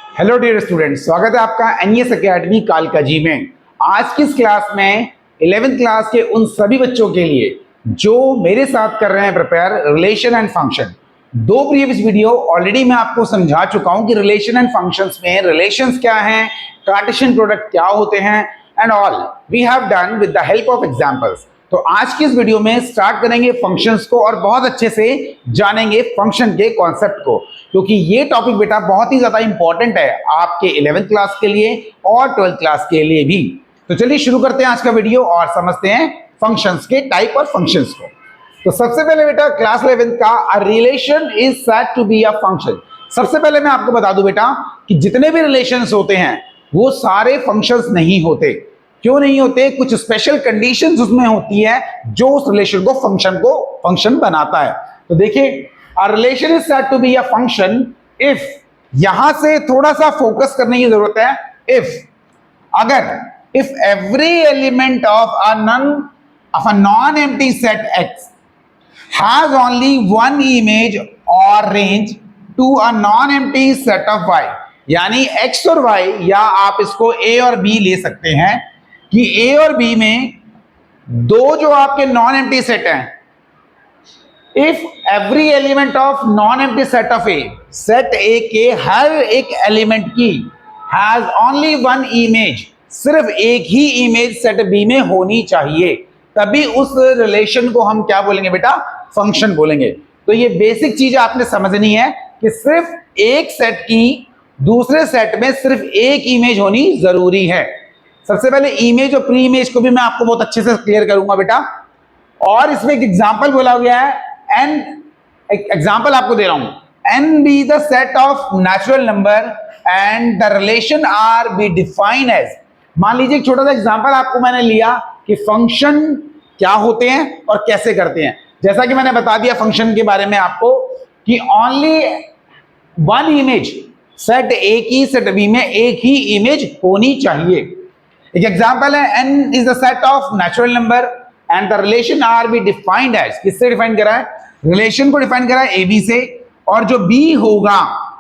Hello dear students, स्वागत है आपका एनईएस एकेडमी कालकाजी में। आज की इस क्लास में 11th क्लास के उन सभी बच्चों के लिए जो मेरे साथ कर रहे हैं प्रिपेयर रिलेशन एंड फंक्शन। दो प्रीवियस वीडियो ऑलरेडी मैं आपको समझा चुका हूं कि रिलेशन एंड फंक्शंस में रिलेशंस क्या हैं, कार्टेशियन प्रोडक्ट क्या होते हैं and all we have done with the help of examples. तो आज की इस वीडियो में स्टार्ट करेंगे फंक्शंस को और बहुत अच्छे से जानेंगे फंक्शन के कॉन्सेप्ट को, क्योंकि ये टॉपिक बेटा बहुत ही ज्यादा इंपॉर्टेंट है आपके 11th क्लास के लिए और 12th क्लास के लिए भी। तो चलिए शुरू करते हैं आज का वीडियो और समझते हैं फंक्शंस के टाइप और फंक्शंस को। तो सबसे पहले बेटा क्लास 11th का a relation is said to be a function. सबसे पहले मैं आपको बता दूं बेटा कि जितने भी रिलेशंस होते हैं वो सारे फंक्शंस नहीं होते। क्यों नहीं होते? कुछ स्पेशल कंडीशंस उसमें होती है जो उस रिलेशन को फंक्शन बनाता है। तो देखिए, a relation is said to be a function if, यहां से थोड़ा सा फोकस करने की जरूरत है। If every element of a non empty set X has only one image or range to a non-empty set of y, यानी x और y, या आप इसको a और b ले सकते हैं कि a और b में दो जो आपके नॉन एम्प्टी सेट हैं, if every element of non empty set of A, set ए के हर एक एलिमेंट की हैज ओनली वन इमेज, सिर्फ एक ही इमेज सेट बी में होनी चाहिए, तभी उस रिलेशन को हम क्या बोलेंगे बेटा? फंक्शन बोलेंगे। तो ये बेसिक चीज आपने समझनी है कि सिर्फ एक सेट की दूसरे सेट में सिर्फ एक इमेज होनी जरूरी है। सबसे पहले इमेज और प्री इमेज को भी मैं आपको बहुत अच्छे से क्लियर करूंगा बेटा। और इसमें एक एग्जांपल बोला गया है, एन, एक एग्जांपल आपको दे रहा हूं, N be the set of natural number and the relation R be defined as. मान लीजिए एक छोटा सा एग्जांपल आपको मैंने लिया कि फंक्शन क्या होते हैं और कैसे करते हैं। जैसा कि मैंने बता दिया फंक्शन के बारे में आपको कि ओनली वन इमेज, सेट ए की सेट बी में एक ही इमेज होनी चाहिए। एक एग्जांपल है, n is the set of natural number and the relation R be defined as. किससे डिफाइन करा है? रिलेशन को डिफाइन करा है ab से, और जो b होगा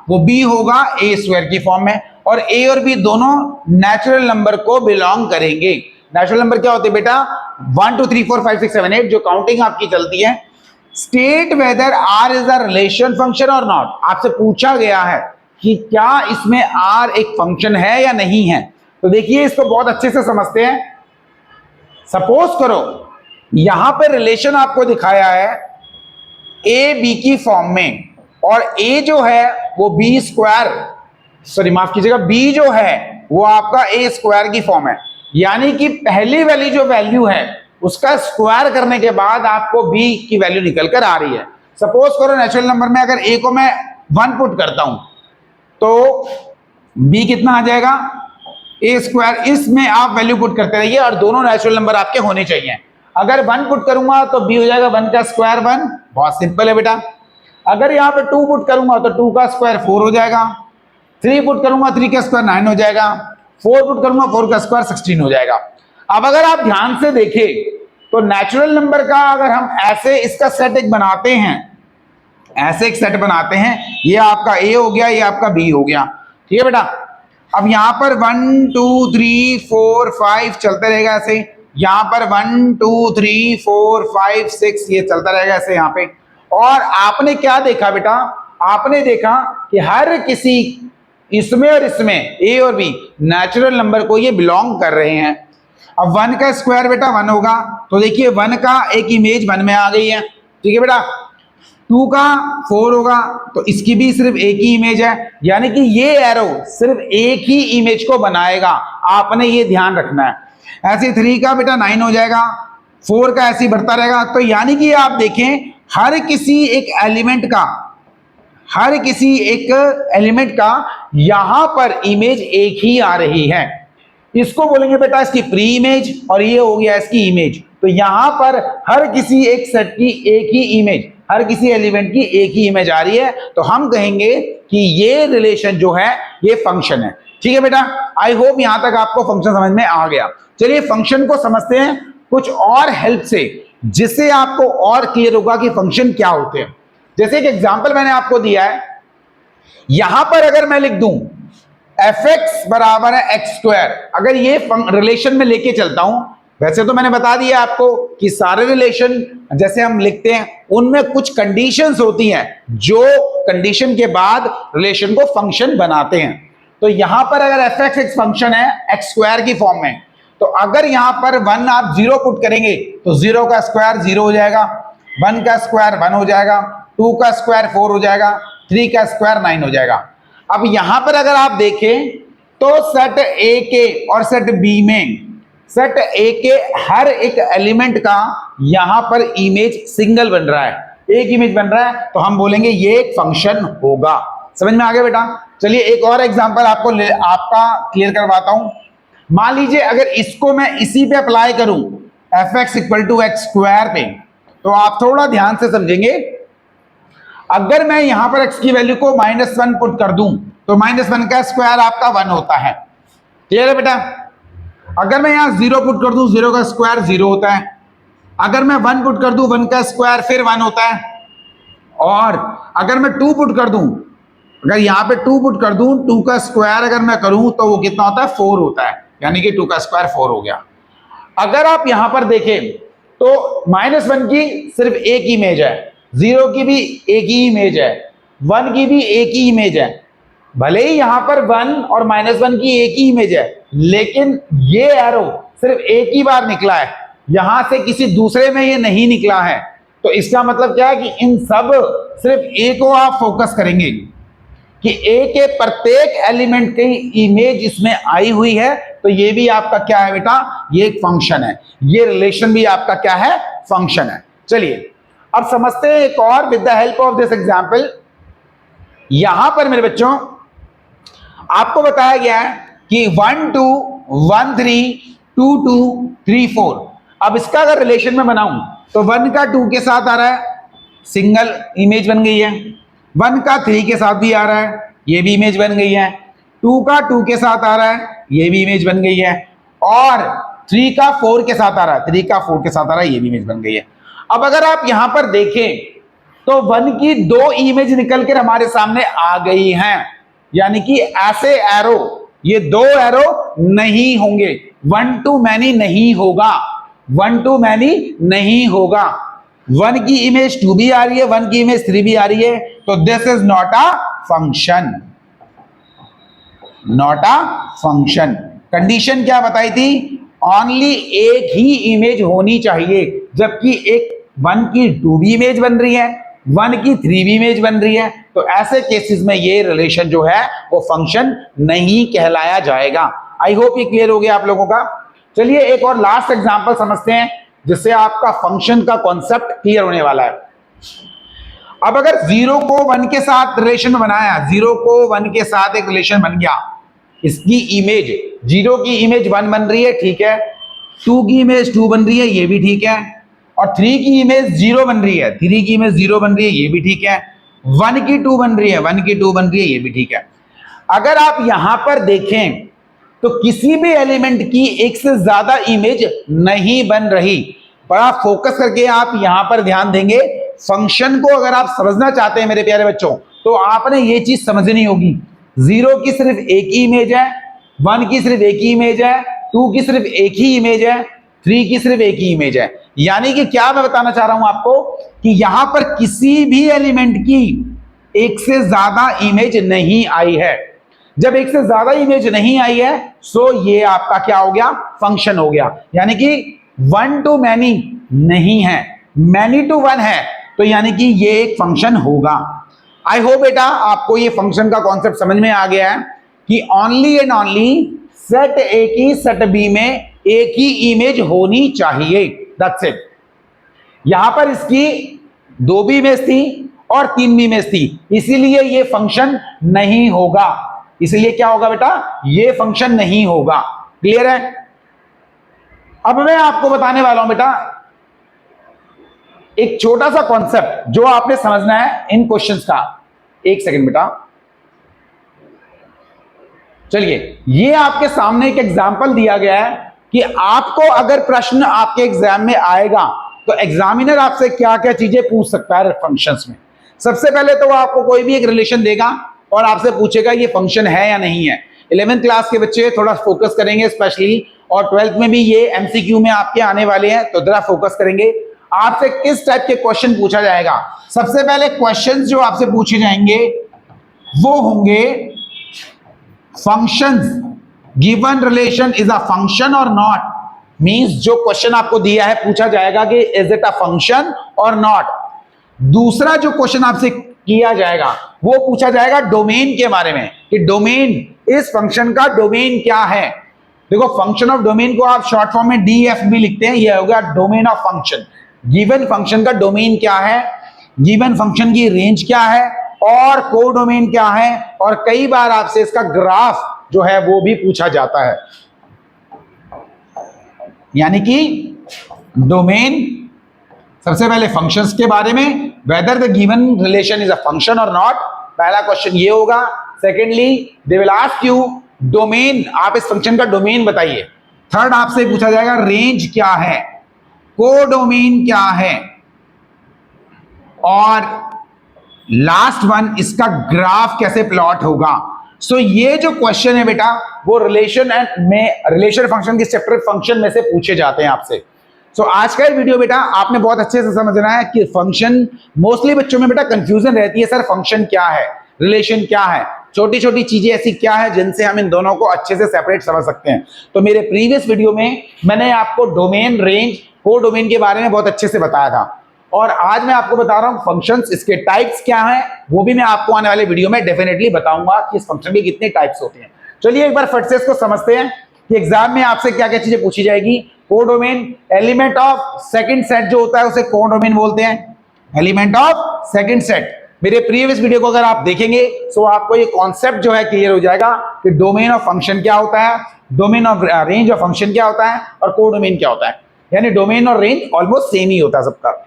वो b होगा a स्क्वायर की फॉर्म में, और a और b दोनों नेचुरल नंबर को बिलोंग करेंगे। नेचुरल नंबर क्या होते हैं बेटा? 1 2 3 4 5 6 7 8 जो काउंटिंग आपकी चलती है। State whether R is a relation function और नॉट। आपसे पूछा गया है कि क्या इसमें आर एक फंक्शन है या नहीं है। तो देखिए, इसको बहुत अच्छे से समझते हैं। सपोज करो यहां पर रिलेशन आपको दिखाया है ए बी की फॉर्म में, और a जो है वो बी स्क्वायर, सॉरी माफ कीजिएगा, b जो है वो आपका a स्क्वायर की फॉर्म है, यानी कि पहली वाली जो वैल्यू है उसका स्क्वायर करने के बाद आपको b की वैल्यू निकल कर आ रही है। सपोज करो नेचुरल नंबर में अगर a को मैं 1 पुट करता हूं तो b कितना आ जाएगा? a square. इसमें आप वैल्यू पुट करते रहिए और दोनों नेचुरल नंबर आपके होने चाहिए। अगर 1 पुट करूंगा तो b हो जाएगा 1 का स्क्वायर 1, बहुत सिंपल है बेटा। अगर यहां पे 2 पुट करूंगा तो 2 का स्क्वायर 4 हो जाएगा, 3 पुट करूंगा 3 का स्क्वायर 9 हो जाएगा, 4 पुट करूंगा 4 का स्क्वायर 16 हो जाएगा। अब अगर आप ध्यान से देखें तो नेचुरल नंबर का अगर हम ऐसे इसका सेट एक बनाते हैं, ऐसे एक सेट बनाते हैं, ये आपका a हो गया, ये आपका b हो गया, ठीक है बेटा। अब यहां पर 1 2 3 4 5 चलता रहेगा ऐसे, यहां पर 1 2 3 4 5 6 ये चलता रहेगा ऐसे यहां पे। और आपने क्या देखा बेटा? आपने देखा कि हर किसी इसमें और इसमें a और b नेचुरल नंबर को ये बिलोंग कर रहे हैं। अब 1 का स्क्वायर बेटा 1 होगा, तो देखिए 1 का एक इमेज 1 में आ गई है, ठीक है बेटा। 2 का 4 होगा तो इसकी भी सिर्फ एक ही इमेज है, यानी कि ये एरो सिर्फ एक ही इमेज को बनाएगा, आपने ये ध्यान रखना है। ऐसे 3 का बेटा 9 हो जाएगा, 4 का ऐसे ही बढ़ता रहेगा। तो यानी कि आप देखें हर किसी एक एलिमेंट का यहां पर इमेज एक ही आ रही है। इसको बोलेंगे बेटा इसकी प्री इमेज, और ये हो गया इसकी इमेज। तो यहां पर हर किसी एक सेट की एक ही इमेज, हर किसी एलिमेंट की एक ही इमेज आ रही है, तो हम कहेंगे कि ये रिलेशन जो है ये फंक्शन है, ठीक है बेटा। आई होप यहां तक आपको फंक्शन समझ में आ गया। चलिए फंक्शन को समझते हैं कुछ और हेल्प से, जिससे आपको और क्लियर होगा कि फंक्शन क्या होते हैं। जैसे एक एग्जांपल मैंने आपको दिया है, यहां पर अगर मैं लिख दूं एफ एक्स बराबर है एक्स स्क्वायर, अगर ये रिलेशन में लेके चलता हूं, वैसे तो मैंने बता दिया आपको कि सारे रिलेशन जैसे हम लिखते हैं उनमें कुछ कंडीशंस होती हैं जो कंडीशन के बाद रिलेशन को फंक्शन बनाते हैं। तो यहां पर अगर एफ एक्स एक फंक्शन है एक्स स्क्वायर की फॉर्म में, तो अगर यहां पर 1 आप 0 पुट करेंगे तो 0 का स्क्वायर 0 हो जाएगा, 1 का स्क्वायर 1 हो जाएगा, 2 का स्क्वायर 4 हो जाएगा, 3 का स्क्वायर 9 हो जाएगा। अब यहां पर अगर आप देखें तो सेट ए के और सेट बी में, सेट ए के हर एक एलिमेंट का यहां पर इमेज सिंगल बन रहा है, एक इमेज बन रहा है, तो हम बोलेंगे ये एक फंक्शन होगा। समझ में आ गया बेटा? चलिए एक और एग्जांपल आपका क्लियर करवाता हूं। मान लीजिए अगर इसको मैं इसी पे अप्लाई करूं f x equal to x square पे, तो आप थोड़ा ध्यान से समझेंगे। अगर मैं यहां पर x की वैल्यू को -1 पुट कर दूं तो -1 का स्क्वायर आपका 1 होता है। क्लियर है बेटा? अगर मैं यहां 0 पुट कर दूं 0 का स्क्वायर 0 होता है, अगर मैं 1 पुट कर दूं 1 का स्क्वायर फिर 1 होता है, और अगर मैं 2 पुट कर दूं, अगर यहां पे 2 पुट कर दूं 2 का स्क्वायर अगर मैं करूं तो वो कितना होता है 4 होता है, यानी कि 2 का स्क्वायर 4 हो गया। अगर आप यहां पर देखें तो -1 की सिर्फ एक इमेज है, 0 की भी एक ही इमेज है, 1 की भी एक ही इमेज है। भले ही यहां पर 1 और -1 की एक ही इमेज है, लेकिन ये एरो सिर्फ एक ही बार निकला है, यहां से किसी दूसरे में ये नहीं निकला है। तो इसका मतलब क्या है कि इन सब सिर्फ ए को आप फोकस करेंगे कि ए के प्रत्येक एलिमेंट की इमेज इसमें आई हुई है, तो ये भी आपका क्या है बेटा, ये एक फंक्शन है, ये रिलेशन भी आपका क्या है, फंक्शन है। चलिए अब समझते हैं एक और with the help of this example. यहां पर मेरे बच्चों आपको बताया गया है कि 1 2 1 3 2 2 3 4। अब इसका अगर रिलेशन में बनाऊं तो 1 का 2 के साथ आ रहा है, सिंगल इमेज बन गई है, 1 का 3 के साथ भी आ रहा है, ये भी इमेज बन गई है, 2 का 2 के साथ आ रहा है, ये भी इमेज बन गई है, और 3 का 4 के साथ आ रहा है, 3 का 4 के साथ आ रहा है, ये भी इमेज बन गई है। अब अगर आप यहां पर देखें तो 1 की 2 इमेज निकल कर हमारे सामने आ गई हैं, यानी कि ऐसे एरो, ये 2 एरो नहीं होंगे, 1 टू मैनी नहीं होगा, 1 टू मैनी नहीं होगा। 1 की इमेज 2 भी आ रही है, 1 की इमेज 3 भी आ रही है, तो this is not a function, not a function. Condition क्या बताई थी? ओनली एक ही इमेज होनी चाहिए, जबकि एक 1 की 2 भी इमेज बन रही है, 1 की 3 भी इमेज बन रही है, तो ऐसे केसेस में ये रिलेशन जो है वो फंक्शन नहीं कहलाया जाएगा। आई होप ये क्लियर हो गया आप लोगों का। चलिए एक और लास्ट एग्जांपल समझते हैं जिससे आपका फंक्शन का कॉन्सेप्ट क्लियर होने वाला है। अब अगर 0 को 1 के साथ रिलेशन बनाया, 0 को 1 के साथ एक रिलेशन बन गया, इसकी इमेज 0 की इमेज 1 बन रही है, ठीक है, 2 की इमेज 2 बन रही है, ये भी ठीक है, और 3 की इमेज 0 बन रही है, 3 की इमेज 0 बन रही है, ये भी ठीक है, 1 की 2 बन रही है, 1 की 2 बन रही है, ये भी ठीक है। अगर आप यहां पर देखें तो किसी भी एलिमेंट की एक से ज्यादा इमेज नहीं बन रही। बड़ा फोकस करके आप यहां पर ध्यान देंगे, फंक्शन को अगर आप समझना चाहते हैं मेरे प्यारे बच्चों, तो आपने ये चीज समझनी होगी। 0 की सिर्फ एक ही इमेज है, 1 की सिर्फ एक ही इमेज है, 2 की सिर्फ एक ही इमेज है, 3 की सिर्फ एक ही इमेज है। यानी कि क्या मैं बताना चाह रहा हूं आपको कि यहां पर किसी भी एलिमेंट की एक से ज्यादा इमेज नहीं आई है। जब एक से ज्यादा इमेज नहीं आई है, सो ये आपका क्या हो गया, फंक्शन हो गया। यानी कि 1 टू मैनी नहीं है, मैनी टू 1 है, तो यानी कि ये एक फंक्शन होगा। आई होप बेटा आपको ये फंक्शन का कॉन्सेप्ट समझ में आ गया है कि ओनली एंड ओनली सेट ए की सेट बी में एक ही इमेज होनी चाहिए, दैट्स इट। यहां पर इसकी 2 भी इमेज थी और 3 भी इमेज थी, इसीलिए ये फंक्शन नहीं होगा। इसलिए क्या होगा बेटा, ये फंक्शन नहीं होगा। क्लियर है? अब मैं आपको बताने वाला हूं बेटा एक छोटा सा कॉन्सेप्ट जो आपने समझना है इन क्वेश्चंस का। एक सेकंड बेटा, चलिए ये आपके सामने एक एग्जांपल दिया गया है कि आपको अगर प्रश्न आपके एग्जाम में आएगा तो एग्जामिनर आपसे क्या क्या चीजें पूछ सकता है फंक्शंस में। सबसे पहले तो वो आपको कोई भी एक रिलेशन देगा और आपसे पूछेगा ये फंक्शन है या नहीं है। 11th क्लास के बच्चे थोड़ा फोकस करेंगे स्पेशली, और 12th में भी ये एमसीक्यू में आपके आने वाले हैं, तो जरा फोकस करेंगे। आपसे किस टाइप के क्वेश्चन पूछा जाएगा? सबसे पहले क्वेश्चंस जो आपसे पूछे जाएंगे वो होंगे functions, given relation is a function और नॉट, मींस जो क्वेश्चन आपको दिया है पूछा जाएगा कि इज इट अ फंक्शन और नॉट। दूसरा जो क्वेश्चन आपसे किया जाएगा वो पूछा जाएगा डोमेन के बारे में, कि डोमेन, इस फंक्शन का डोमेन क्या है। देखो फंक्शन ऑफ डोमेन को आप शॉर्ट फॉर्म में डीएफ भी लिखते हैं, यह होगा domain of function. Given function का डोमेन क्या है, गिवन फंक्शन की रेंज क्या है, और कोडोमेन क्या है, और कई बार आपसे इसका ग्राफ जो है वो भी पूछा जाता है। यानी कि डोमेन, सबसे पहले फंक्शंस के बारे में, whether the given relation is a function और नॉट, पहला क्वेश्चन ये होगा। Secondly they will ask you domain, आप इस फंक्शन का डोमेन बताइए। थर्ड आपसे पूछा जाएगा रेंज क्या है, कोडोमेन क्या है, और लास्ट वन इसका ग्राफ कैसे प्लॉट होगा। सो ये जो क्वेश्चन है बेटा वो रिलेशन फंक्शन के चैप्टर फंक्शन में से पूछे जाते हैं आपसे। सो आज का ये वीडियो बेटा आपने बहुत अच्छे से समझना है कि फंक्शन, मोस्टली बच्चों में बेटा कंफ्यूजन रहती है, सर फंक्शन क्या है, रिलेशन क्या है, छोटी छोटी चीजें ऐसी क्या है जिनसे हम इन दोनों को अच्छे से सेपरेट समझ सकते हैं। तो मेरे प्रीवियस वीडियो में मैंने आपको डोमेन, रेंज, कोडोमेन के बारे में बहुत अच्छे से बताया था, और आज मैं आपको बता रहा हूं फंक्शंस, इसके टाइप्स क्या हैं वो भी मैं आपको आने वाले वीडियो में डेफिनेटली बताऊंगा कि इस फंक्शन के कितने टाइप्स होते हैं। चलिए एक बार फट से इसको समझते हैं कि एग्जाम में आपसे क्या क्या चीजें पूछी जाएगी। Codomain, element of second set जो होता है उसे कोडोमेन बोलते हैं, एलिमेंट ऑफ सेकंड सेट। मेरे प्रीवियस वीडियो को अगर आप देखेंगे तो आपको ये कॉन्सेप्ट जो है क्लियर हो जाएगा कि डोमेन ऑफ फंक्शन क्या होता है, domain of range of function क्या होता है, और कोडोमेन क्या होता है। यानी डोमेन और रेंज ऑलमोस्ट सेम ही होता है सबका।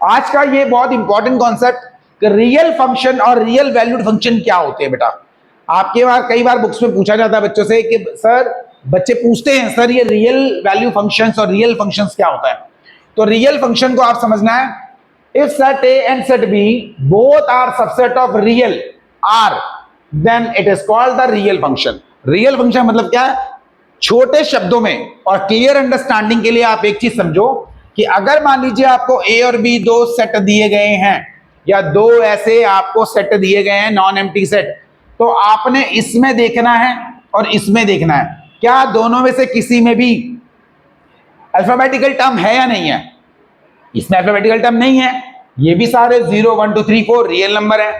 आज का ये बहुत इंपॉर्टेंट कॉन्सेप्ट, रियल फंक्शन और रियल वैल्यूड फंक्शन क्या होते हैं बेटा। आपके बार कई बार बुक्स में पूछा जाता है बच्चों से कि सर, बच्चे पूछते हैं सर ये रियल वैल्यू फंक्शंस और रियल फंक्शंस क्या होता है। तो रियल फंक्शन को आप समझना है, if set A and set B both are subset of real R, then it is called the real function. Real function मतलब क्या है, छोटे शब्दों में और क्लियर अंडरस्टैंडिंग के लिए आप एक चीज समझो कि अगर मान लीजिए आपको ए और बी दो सेट दिए गए हैं, या दो ऐसे आपको सेट दिए गए हैं नॉन एम्प्टी सेट, तो आपने इसमें देखना है और इसमें देखना है क्या दोनों में से किसी में भी अल्फाबेटिकल टर्म है या नहीं है। इसमें अल्फाबेटिकल टर्म नहीं है, ये भी सारे 0 1 2 3 4 रियल नंबर है,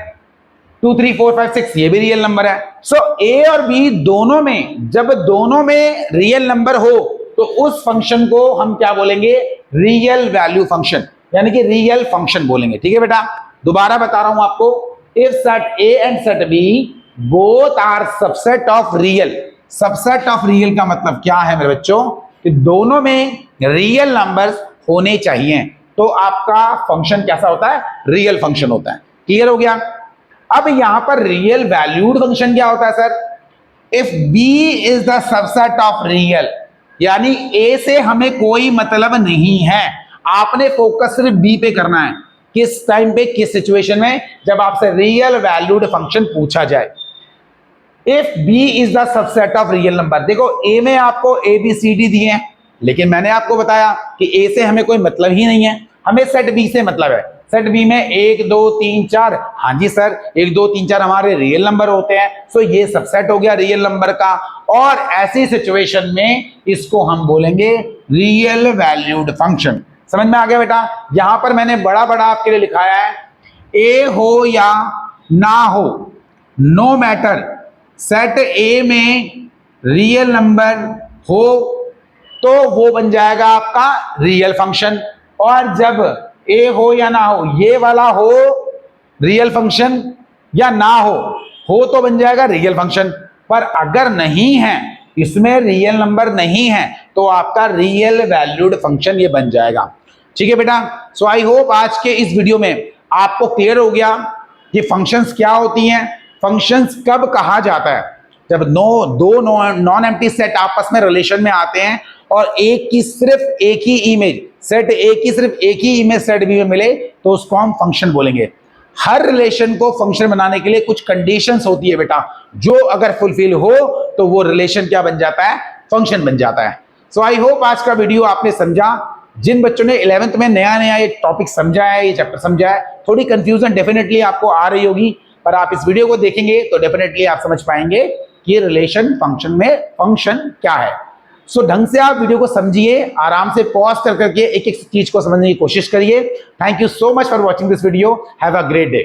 2 3 4 5 6 ये भी रियल नंबर है। सो ए और बी दोनों में, जब दोनों में रियल नंबर हो तो उस फंक्शन को हम क्या बोलेंगे, रियल वैल्यू फंक्शन, यानी कि रियल फंक्शन बोलेंगे। ठीक है बेटा, दोबारा बता रहा हूं आपको, if set A and set B both are subset of real. Subset of real का मतलब क्या है मेरे बच्चों, कि दोनों में रियल नंबर्स होने चाहिए, तो आपका फंक्शन कैसा होता है, रियल फंक्शन होता है। क्लियर हो गया। अब यहां पर रियल वैल्यूड फंक्शन क्या होता है sir, if B is the subset of real, यानी ए से हमें कोई मतलब नहीं है, आपने फोकस सिर्फ बी पे करना है। किस टाइम पे, किस सिचुएशन में, जब आपसे रियल वैल्यूड फंक्शन पूछा जाए। If B is the subset of real number, देखो ए में आपको ए बी सी डी दिए हैं, लेकिन मैंने आपको बताया कि ए से हमें कोई मतलब ही नहीं है, हमें सेट बी से मतलब है। सेट बी में 1 2 3 4, हाँ जी सर 1 2 3 4 हमारे रियल नंबर होते हैं, सो ये सबसेट हो गया रियल नंबर का, और ऐसी सिचुएशन में इसको हम बोलेंगे रियल वैल्यूड फंक्शन। समझ में आ गया बेटा। यहां पर मैंने बड़ा बड़ा आपके लिए लिखाया है, ए हो या ना हो, नो मैटर, सेट ए में रियल नंबर हो तो वो बन जाएगा आपका रियल फंक्शन, और जब ए हो या ना हो, ये वाला हो रियल फंक्शन या ना हो तो बन जाएगा रियल फंक्शन। पर अगर नहीं है, इसमें रियल नंबर नहीं है, तो आपका रियल वैल्यूड फंक्शन ये बन जाएगा। ठीक है बेटा। सो आई होप आज के इस वीडियो में आपको क्लियर हो गया कि फंक्शंस क्या होती हैं, फंक्शंस कब कहा जाता है, जब दो नॉन एम्प्टी सेट आपस में रिलेशन में आते हैं और एक की सिर्फ एक ही इमेज सेट ए की सिर्फ एक ही इमेज सेट बी में मिले तो उसको हम फंक्शन बोलेंगे। हर रिलेशन को फंक्शन बनाने के लिए कुछ कंडीशंस होती है बेटा, जो अगर फुलफिल हो तो वो रिलेशन क्या बन जाता है, फंक्शन बन जाता है। सो आई होप आज का वीडियो आपने समझा। जिन बच्चों ने 11th में नया नया ये टॉपिक समझा है, ये चैप्टर समझा है, थोड़ी कंफ्यूजन डेफिनेटली आपको आ रही होगी, पर आप इस वीडियो को देखेंगे तो डेफिनेटली आप समझ पाएंगे कि रिलेशन फंक्शन में फंक्शन क्या है। सो ढंग से आप वीडियो को समझिए, आराम से पॉज कर करके एक एक चीज को समझने की कोशिश करिए। Thank you so much for watching this video. Have a great day.